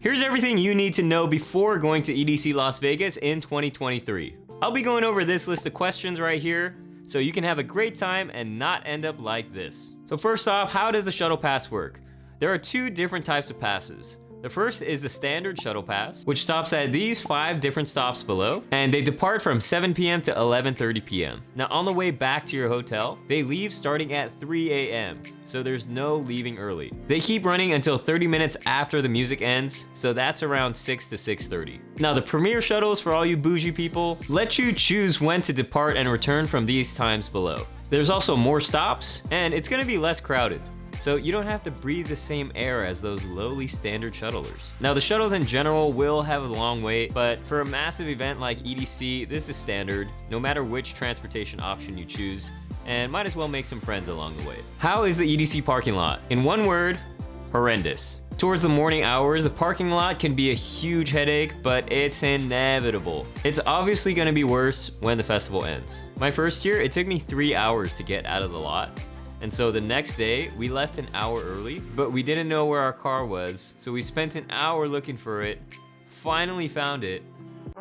Here's everything you need to know before going to EDC Las Vegas in 2023. I'll be going over this list of questions right here so you can have a great time and not end up like this. So first off, how does the Shuttle Pass work? There are two different types of passes. The first is the standard Shuttle Pass, which stops at these 5 different stops below, and they depart from 7 p.m. to 11:30 p.m. Now on the way back to your hotel, they leave starting at 3 a.m., so there's no leaving early. They keep running until 30 minutes after the music ends, so that's around 6 to 6:30. Now the premier shuttles, for all you bougie people, let you choose when to depart and return from these times below. There's also more stops, and it's gonna be less crowded, so you don't have to breathe the same air as those lowly standard shuttlers. Now the shuttles in general will have a long wait, but for a massive event like EDC, this is standard, no matter which transportation option you choose, and might as well make some friends along the way. How is the EDC parking lot? In one word, horrendous. Towards the morning hours, the parking lot can be a huge headache, but it's inevitable. It's obviously gonna be worse when the festival ends. My first year, it took me 3 hours to get out of the lot. And so the next day, we left an hour early, but we didn't know where our car was, so we spent an hour looking for it, finally found it,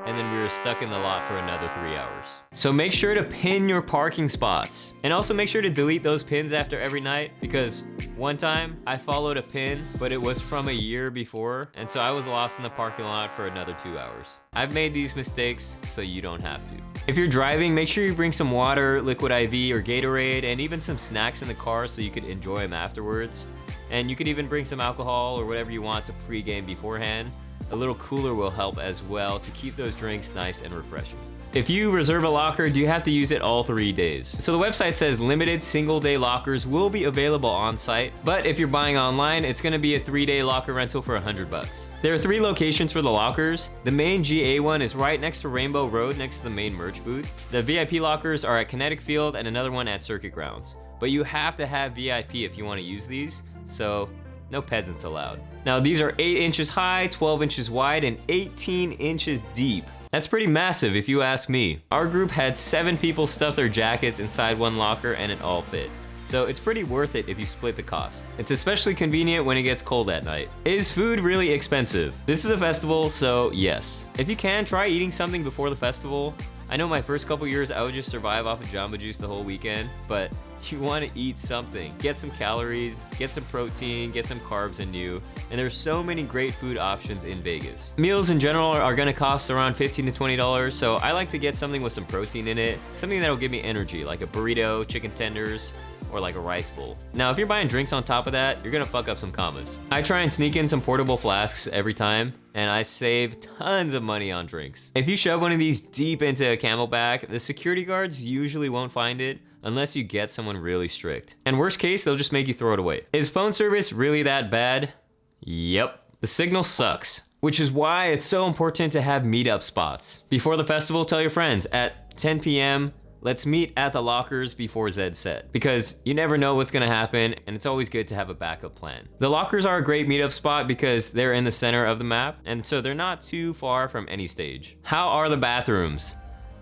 and then we were stuck in the lot for another 3 hours. So make sure to pin your parking spots, and also make sure to delete those pins after every night, because one time I followed a pin, but it was from a year before, and so I was lost in the parking lot for another 2 hours. I've made these mistakes, so you don't have to. If you're driving, make sure you bring some water, liquid IV, or Gatorade, and even some snacks in the car so you could enjoy them afterwards. And you could even bring some alcohol or whatever you want to pregame beforehand. A little cooler will help as well to keep those drinks nice and refreshing. If you reserve a locker, do you have to use it all 3 days? So the website says limited single-day lockers will be available on site, but if you're buying online, it's gonna be a 3-day locker rental for $100. There are 3 locations for the lockers. The main GA one is right next to Rainbow Road, next to the main merch booth. The VIP lockers are at Kinetic Field and another one at Circuit Grounds. But you have to have VIP if you want to use these, so no peasants allowed. Now these are 8 inches high, 12 inches wide, and 18 inches deep. That's pretty massive if you ask me. Our group had 7 people stuff their jackets inside one locker and it all fit. So it's pretty worth it if you split the cost. It's especially convenient when it gets cold at night. Is food really expensive? This is a festival, so yes. If you can, try eating something before the festival. I know my first couple years I would just survive off of Jamba Juice the whole weekend, but you want to eat something. Get some calories, get some protein, get some carbs in you, and there's so many great food options in Vegas. Meals in general are going to cost around $15 to $20, so I like to get something with some protein in it, something that'll give me energy, like a burrito, chicken tenders, or like a rice bowl. Now, if you're buying drinks on top of that, you're gonna fuck up some commas. I try and sneak in some portable flasks every time, and I save tons of money on drinks. If you shove one of these deep into a camelback, the security guards usually won't find it unless you get someone really strict. And worst case, they'll just make you throw it away. Is phone service really that bad? Yep. The signal sucks, which is why it's so important to have meetup spots. Before the festival, tell your friends at 10 p.m., let's meet at the lockers before Zed's set, because you never know what's gonna happen, and it's always good to have a backup plan. The lockers are a great meetup spot because they're in the center of the map, and so they're not too far from any stage. How are the bathrooms?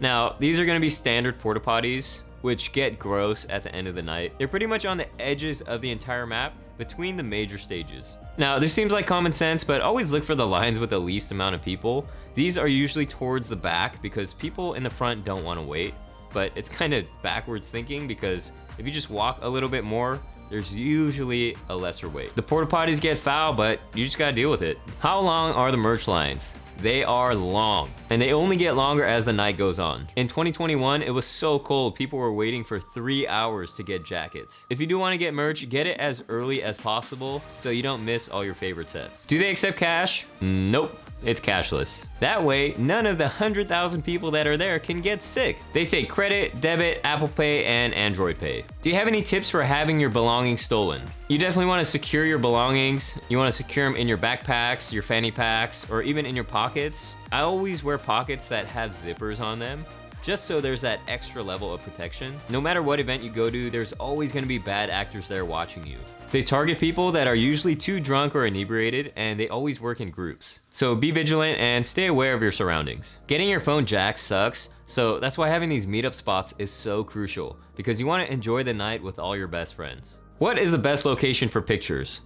Now, these are gonna be standard porta potties, which get gross at the end of the night. They're pretty much on the edges of the entire map between the major stages. Now, this seems like common sense, but always look for the lines with the least amount of people. These are usually towards the back because people in the front don't wanna wait. But it's kind of backwards thinking because if you just walk a little bit more, there's usually a lesser wait. The porta potties get foul, but you just gotta deal with it. How long are the merch lines? They are long, and they only get longer as the night goes on. In 2021, it was so cold, people were waiting for 3 hours to get jackets. If you do want to get merch, get it as early as possible so you don't miss all your favorite sets. Do they accept cash? Nope. It's cashless. That way, none of the 100,000 people that are there can get sick. They take credit, debit, Apple Pay, and Android Pay. Do you have any tips for having your belongings stolen? You definitely want to secure your belongings. You want to secure them in your backpacks, your fanny packs, or even in your pockets. I always wear pockets that have zippers on them, just so there's that extra level of protection. No matter what event you go to, there's always going to be bad actors there watching you. They target people that are usually too drunk or inebriated, and they always work in groups. So be vigilant and stay aware of your surroundings. Getting your phone jacked sucks, so that's why having these meetup spots is so crucial, because you want to enjoy the night with all your best friends. What is the best location for pictures?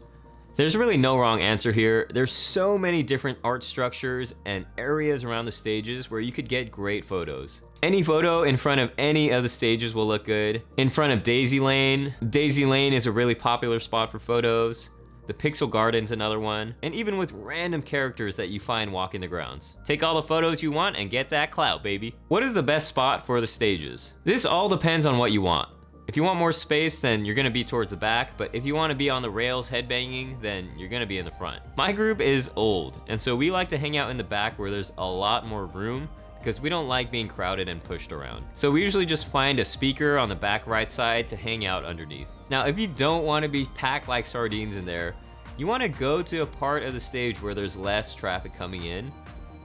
There's really no wrong answer here. There's so many different art structures and areas around the stages where you could get great photos. Any photo in front of any of the stages will look good. In front of Daisy Lane. Daisy Lane is a really popular spot for photos. The Pixel Garden's another one, and even with random characters that you find walking the grounds. Take all the photos you want and get that clout, baby. What is the best spot for the stages? This all depends on what you want. If you want more space, then you're gonna be towards the back, but if you wanna be on the rails headbanging, then you're gonna be in the front. My group is old, and so we like to hang out in the back where there's a lot more room, because we don't like being crowded and pushed around. So we usually just find a speaker on the back right side to hang out underneath. Now, if you don't want to be packed like sardines in there, you want to go to a part of the stage where there's less traffic coming in.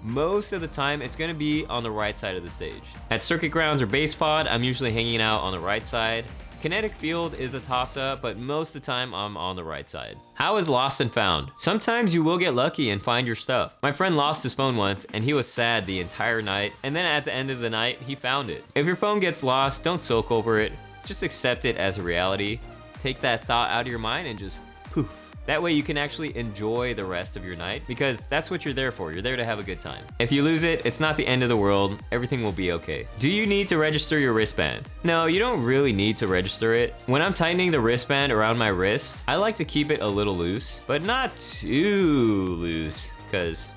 Most of the time, it's going to be on the right side of the stage. At Circuit Grounds or Base Pod, I'm usually hanging out on the right side. Kinetic Field is a toss-up, but most of the time I'm on the right side. How is lost and found? Sometimes you will get lucky and find your stuff. My friend lost his phone once and he was sad the entire night, and then at the end of the night, he found it. If your phone gets lost, don't sulk over it. Just accept it as a reality. Take that thought out of your mind and just poof. That way you can actually enjoy the rest of your night, because that's what you're there for. You're there to have a good time. If you lose it, it's not the end of the world. Everything will be okay. Do you need to register your wristband? No, you don't really need to register it. When I'm tightening the wristband around my wrist, I like to keep it a little loose, but not too loose, because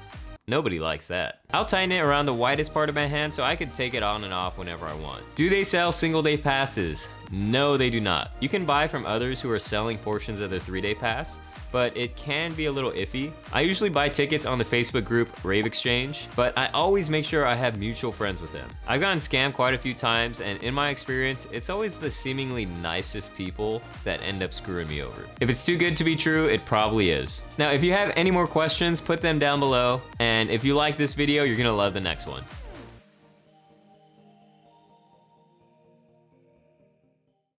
nobody likes that. I'll tighten it around the widest part of my hand so I can take it on and off whenever I want. Do they sell single-day passes? No, they do not. You can buy from others who are selling portions of their 3-day pass, but it can be a little iffy. I usually buy tickets on the Facebook group Rave Exchange, but I always make sure I have mutual friends with them. I've gotten scammed quite a few times, and in my experience, it's always the seemingly nicest people that end up screwing me over. If it's too good to be true, it probably is. Now, if you have any more questions, put them down below, and if you like this video, you're gonna love the next one.